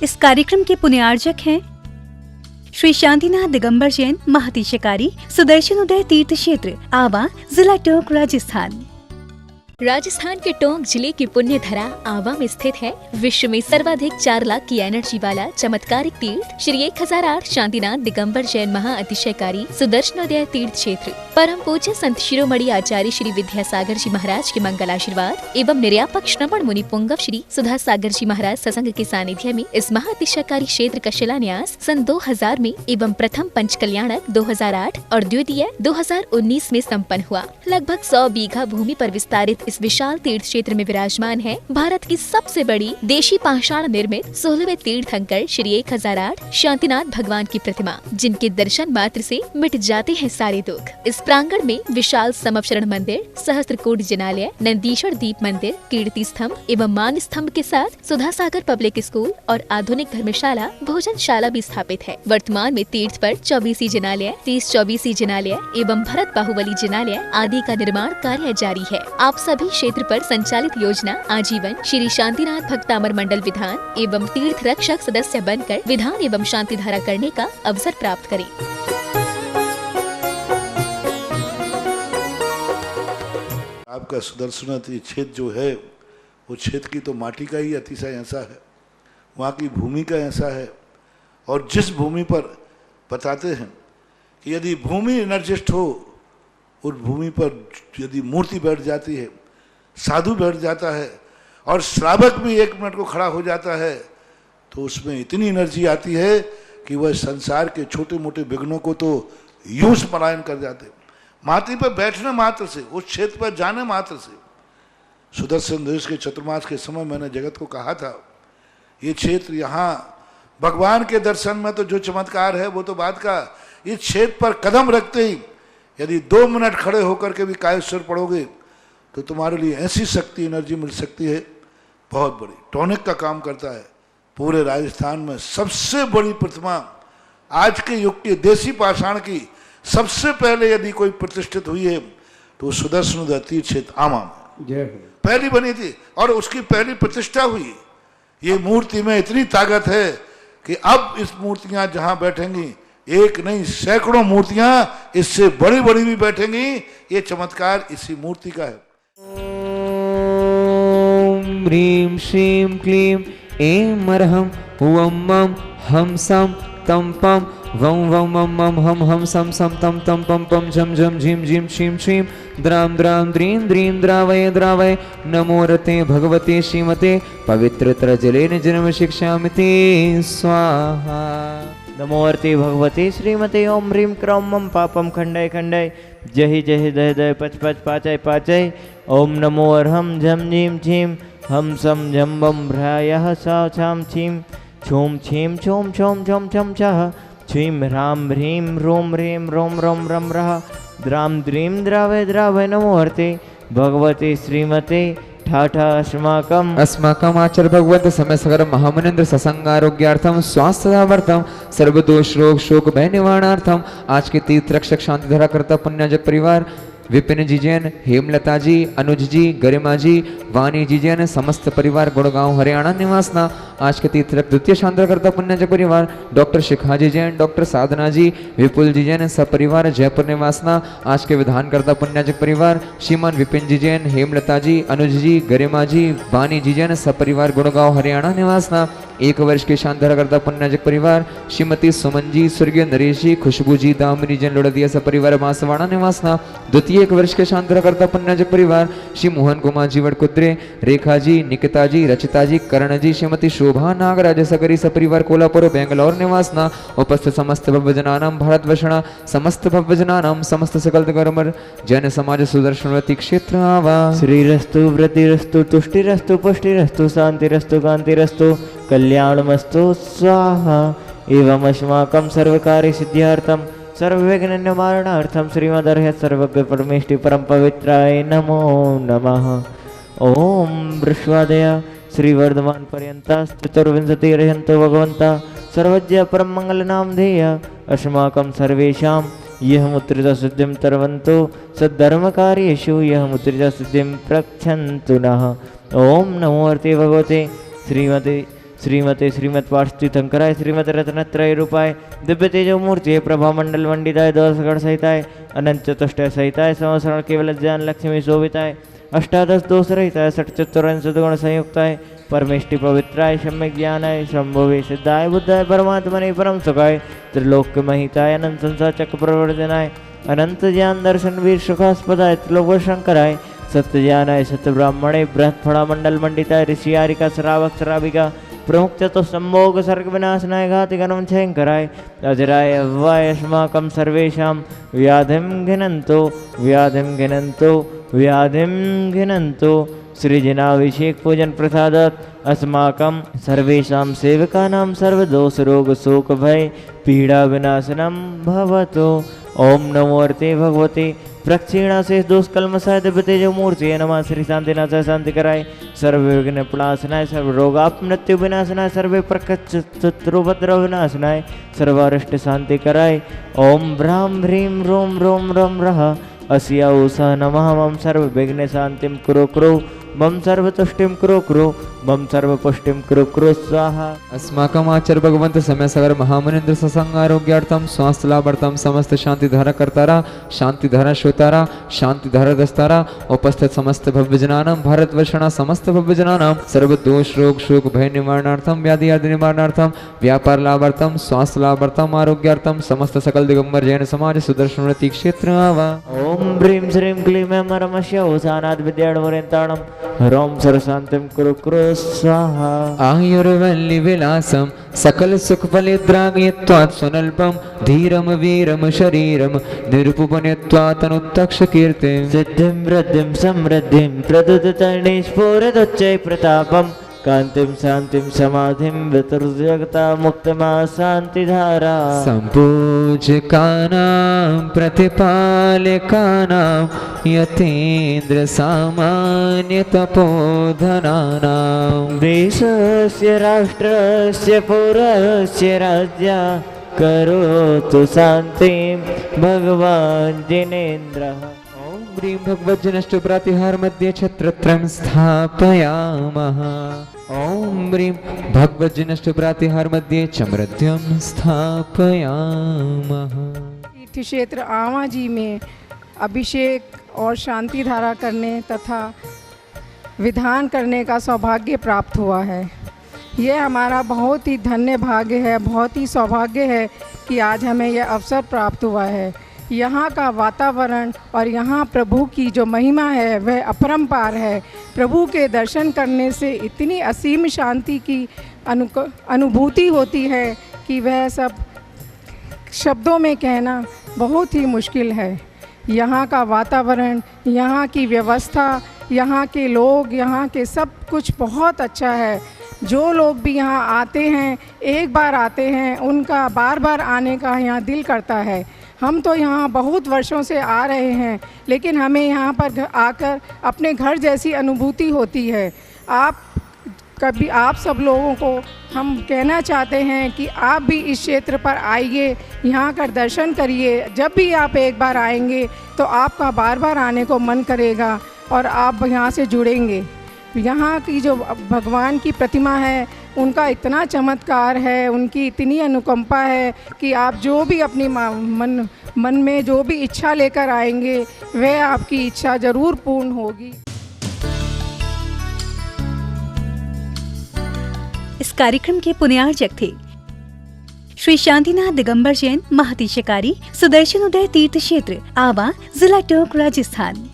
इस कार्यक्रम के पुण्यार्जक हैं श्री शांतिनाथ दिगंबर जैन महातिशकारी सुदर्शन उदय तीर्थ क्षेत्र आवा, जिला टोंक, राजस्थान। राजस्थान के टोंक जिले की पुण्य धरा आवा में स्थित है विश्व में सर्वाधिक 4 लाख की एनर्जी वाला चमत्कारिक तीर्थ श्री 1008 शांतिनाथ दिगंबर जैन महाअतिशयकारी सुदर्शनोदय तीर्थ क्षेत्र। परम पूज्य संत शिरोमणि आचार्य श्री विद्यासागर जी महाराज के मंगल आशीर्वाद एवं निर्यापक श्रवण मुनि पुंगव श्री सुधा सागर जी महाराज सत्संग के सानिध्य में इस महाअतिशयकारी क्षेत्र का शिलान्यास सन 2000 में एवं प्रथम पंच कल्याणक 2008 और द्वितीय 2019 में संपन्न हुआ। लगभग 100 बीघा भूमि पर विस्तारित इस विशाल तीर्थ क्षेत्र में विराजमान है भारत की सबसे बड़ी देशी पाषाण निर्मित 16वें तीर्थंकर श्री 1008 शांतिनाथ भगवान की प्रतिमा, जिनके दर्शन मात्र से मिट जाते हैं सारे दुख। इस प्रांगण में विशाल समवशरण मंदिर, सहस्त्रकूट जिनालय, नंदीश्वर दीप मंदिर, कीर्ति स्तंभ एवं मान स्तंभ के साथ सुधा सागर पब्लिक स्कूल और आधुनिक धर्मशाला, भोजनशाला भी स्थापित है। वर्तमान में तीर्थ पर 24 जिनालय, 30-24 जिनालय एवं भरत बाहुबली जिनालय आदि का निर्माण कार्य जारी है। आप सभी क्षेत्र पर संचालित योजना आजीवन श्री शांतिनाथ भक्तामर मंडल विधान एवं तीर्थ रक्षक सदस्य बनकर विधान एवं शांति धारा करने का अवसर प्राप्त करें। आपका सुदर्शन क्षेत्र जो है वो क्षेत्र की तो माटी का ही अतिशय ऐसा है, वहाँ की भूमि का ऐसा है। और जिस भूमि पर बताते हैं कि यदि भूमि एनर्जिस्ट हो, उस भूमि पर यदि मूर्ति बैठ जाती है, साधु बैठ जाता है और श्रावक भी 1 मिनट को खड़ा हो जाता है, तो उसमें इतनी एनर्जी आती है कि वह संसार के छोटे मोटे विघ्नों को तो यूं पलायन कर जाते। माटी पर बैठने मात्र से, उस क्षेत्र पर जाने मात्र से, सुदर्शन देश के चतुर्मास के समय मैंने जगत को कहा था, ये क्षेत्र यहाँ भगवान के दर्शन में तो जो चमत्कार है वो तो बात का, इस क्षेत्र पर कदम रखते ही यदि 2 मिनट खड़े होकर के भी कायेश्वर पढ़ोगे तो तुम्हारे लिए ऐसी शक्ति एनर्जी मिल सकती है बहुत बड़ी। टॉनिक का काम करता है। पूरे राजस्थान में सबसे बड़ी प्रतिमा आज के युग की देसी पाषाण की सबसे पहले यदि कोई प्रतिष्ठित हुई है तो सुदर्शन तीर्थ क्षेत्र आमा में पहली बनी थी और उसकी पहली प्रतिष्ठा हुई। ये मूर्ति में इतनी ताकत है कि अब इस मूर्तियां जहां बैठेंगी, एक नहीं सैकड़ों मूर्तियां इससे बड़ी बड़ी भी बैठेंगी। ये चमत्कार इसी मूर्ति का है। ओम ह्रीं श्रीं क्लीं ऐं अरहं हुं मं हं सं तं पं वं वं मं मं हं हं सं सं तं तं पं पं झं झं झीं झीं श्रीं श्रीं द्रां द्रां द्रीं द्रीं द्रावय द्रावय नमो रते भगवते श्रीमते पवित्रतरजलेन जन्म शिक्षामिति स्वाहा। नमो अर्ते भगवते श्रीमते ओम ह्रीं क्रौं मं पापं खंडय खंडय जहि जहि दय दय पच पच पाचय पाचय ओम नमो अर्हं झं झीं झीं हम सं झं बं भ्रायः सा छां छीं छूं छीं छूं छौं छं छं छः छीं ह्रां ह्रीं रों ह्रीं रों रों रं रः द्रां द्रीं द्रावय द्रावय नमो अर्ते भगवते श्रीमते ठाठा अस्माकम् आचार्य भगवत समय सगर महामुनिन्द्र सत्संगारोग्यार्थम स्वास्थ्यवर्तम सर्वदोष रोग शोक भय निवारणार्थम आज के तीर्थ रक्षक शांति धारा करता पुण्याजक परिवार विपिन जी जैन, हेमलता जी, अनुज जी, गरिमा जी, वाणी जी जैन, समस्त परिवार गुड़गांव हरियाणा निवासना आज के तीर्थ द्वितीय शांतिकर्ता पुण्याजक परिवार डॉक्टर शिखाजी जैन, डॉक्टर साधना जी, विपुल जी जैन सपरिवार जयपुर निवासना आज के विधानकर्ता पुण्याजक परिवार श्रीमान विपिन जी जैन, हेमलता जी, अनुज जी, गरिमा जी, वाणी जी जैन सपरिवार गुड़गांव हरियाणा निवासना 1 वर्ष के शांतिकर्ता पुण्याजक परिवार श्रीमती सुमन जी, स्वर्गीय नरेश जी, खुशबू जी, दामिनी जैन लोड़दिया सपरिवार बांसवाड़ा निवासना द्वितीय 1 वर्ष के शांतिकर्ता पुण्याजक परिवार श्री मोहन कुमार जी वटकुत्रे, रेखा जी, निकिता जी, रचिता जी, करण जी, श्रीमती शोभा नागराज सकरी सपरिवार कोल्हापुर बेंगलोर निवासना उपस्थित समस्त भवजनानाम भारतवर्षणा समस्त भवजनानाम समस्त सकल गरमर जैन समाज सुदर्शनवती क्षेत्र आवा। श्रीरस्तु वृद्धिरस्तु तुष्टिरस्तु पुष्टिरस्तु शांतिरस्तु कांतिरस्तु कल्याणमस्तु स्वाहा। एवं अस्माकं सर्वकार्य सिद्ध्यर्थम सर्वविघ्न निवारणार्थम श्रीमदर्ह सर्वज्ञ परमेष्टि परम पवित्राय नमो नमः। ओम वृष्वादया श्रीवर्धमान पर्यंता चतुर्विंशतिर्हन्तो भगवन्ता सर्वज्ञ परम मंगल नाम धेय अस्माकं सर्वेषां यह मुद्रिता सिद्धिं तरवन्तो सद्धर्म कार्येषु यह मुद्रिता सिद्धिं प्रक्षन्तु नः। ओम नमो अर्ते भगवते श्रीमते श्रीमते श्रीमत पार्षतीर्थंकराय श्रीमत रत्नत्रय रूपाय दिव्य तेजो मूर्ति प्रभा मंडल मंडिताय द्वादशगण सहिताय अनंत चतुष्टय सहिताय संवत्सरण केवल ज्ञान लक्ष्मी शोभिताय अष्टादश दोष रहिताय षट चतुरंश सद्गुण संयुक्ताय परमेष्टि पवित्राय सम्यक ज्ञानाय शंभवे सिद्धाय बुद्धाय परमात्मने परम सुखाय त्रिलोक महिताय अनंत संसार चक्र प्रवर्तनाय अनंत ज्ञान दर्शन वीर सुखास्पदाय त्रिलोक शंकराय सत्य ज्ञानाय सत्य ब्राह्मणे बृहत् फड़ा मंडल मंडिताय ऋषि आरिका श्रावक श्राविका प्रमुख चतुस्संभोग सर्ग विनाशनाय घाति गणम क्षयंकराय अजराय अव्वाय अस्माकं सर्वेषां व्याधिं घिनन्तो व्याधिं घिनन्तो व्याधिं घिनन्तो सृजनाभिषेक पूजन प्रसादात् अस्माकं सर्वेषां सेवकानां सर्वदोष रोग शोक भय पीड़ा विनाशनं भवतु। ओम नमो अर्ते भगवते प्रक्षीणा से दोष कलमसाय दिव्य तेजो मूर्ति नमः श्री शांतिनाथ शांति कराय सर्व विघ्न प्रणाशनाय सर्व रोगाप मृत्यु विनाशनाय सर्वे प्रकट शत्रुभद्र विनाशनाय सर्वारिष्ट शांति कराय। ओम ब्राह्म ह्रीं रोम रोम रम रः अस्या उषा नमः मम सर्व विघ्न शांतिं कुरु कुरु मम सर्वतुष्टिं कुरु कुरु मम सर्वपुष्टिं कुरु कुरु स्वाहा। अस्माकम् आचार्य भगवंत समय सागर महामुनीन्द्र सत्संग आरोग्यार्थम स्वास्थ्य लाभार्थम समस्त शांति धारा करतारा शांति धारा श्रोतारा शांति धारा दस्तारा उपस्थित समस्त भव्यजनानां भारतवर्षणा समस्त भव्यजनानां सर्व दोष रोग शोक भय निवारणार्थम व्याधि आदि निवारणार्थम व्यापार लाभार्थम स्वास्थ्य लाभार्थम आरोग्यार्थम समस्त सकल दिगंबर जैन समाज सुदर्शनवृत्ति क्षेत्र आवा। ओम ह्रीं श्रीं क्लीं ऐं परमस्य ओसानाद विद्याणवरेन्ताणं ह्रौं सर्वशान्तिं कुरु कुरु स्वाहा। आयुर्वल्ली विलासम सकल सुख फलिद्राग्यत्वात् स्वनल्पम धीरम वीरम शरीरम निरुपनित्वात् अनुत्तक्ष कीर्तिं सिद्धिं वृद्धिं समृद्धिं प्रदुततरणि स्फुरदुच्चै प्रतापं कान्तिं शान्तिं समाधिं वितुर्जगता मुक्तमा शान्तिधारा। सम्पूज्यकानां प्रतिपालकानां यतीन्द्र सामान्य तपोधनानां देशस्य राष्ट्रस्य पौरस्य राज्ञा करोतु शान्तिं भगवान् जिनेन्द्रः। ॐ ह्रीं भगवज्जनश्च प्रातिहार मध्ये छत्रत्रयं स्थापयामः। ॐ ह्रीं भगवज्जनश्च प्रातिहार मध्ये चमृद्यं स्थापयामः। तीर्थ क्षेत्र आवा जी में अभिषेक और शांति धारा करने तथा विधान करने का सौभाग्य प्राप्त हुआ है। यह हमारा बहुत ही धन्य भाग्य है, बहुत ही सौभाग्य है कि आज हमें यह अवसर प्राप्त हुआ है। यहाँ का वातावरण और यहाँ प्रभु की जो महिमा है वह अपरंपार है। प्रभु के दर्शन करने से इतनी असीम शांति की अनुभूति होती है कि वह सब शब्दों में कहना बहुत ही मुश्किल है। यहाँ का वातावरण, यहाँ की व्यवस्था, यहाँ के लोग, यहाँ के सब कुछ बहुत अच्छा है। जो लोग भी यहाँ आते हैं, एक बार आते हैं, उनका बार बार आने का यहाँ दिल करता है। हम तो यहाँ बहुत वर्षों से आ रहे हैं, लेकिन हमें यहाँ पर आकर अपने घर जैसी अनुभूति होती है। आप सब लोगों को हम कहना चाहते हैं कि आप भी इस क्षेत्र पर आइए, यहाँ कर दर्शन करिए। जब भी आप एक बार आएंगे तो आपका बार बार आने को मन करेगा और आप यहाँ से जुड़ेंगे। यहाँ की जो भगवान की प्रतिमा है उनका इतना चमत्कार है, उनकी इतनी अनुकंपा है कि आप जो भी अपनी मन में जो भी इच्छा लेकर आएंगे वह आपकी इच्छा ज़रूर पूर्ण होगी। इस कार्यक्रम के पुण्यार्चक थे श्री शांतिनाथ दिगंबर जैन महातिशकारी सुदर्शन उदय तीर्थ क्षेत्र आवा, जिला टोंक, राजस्थान।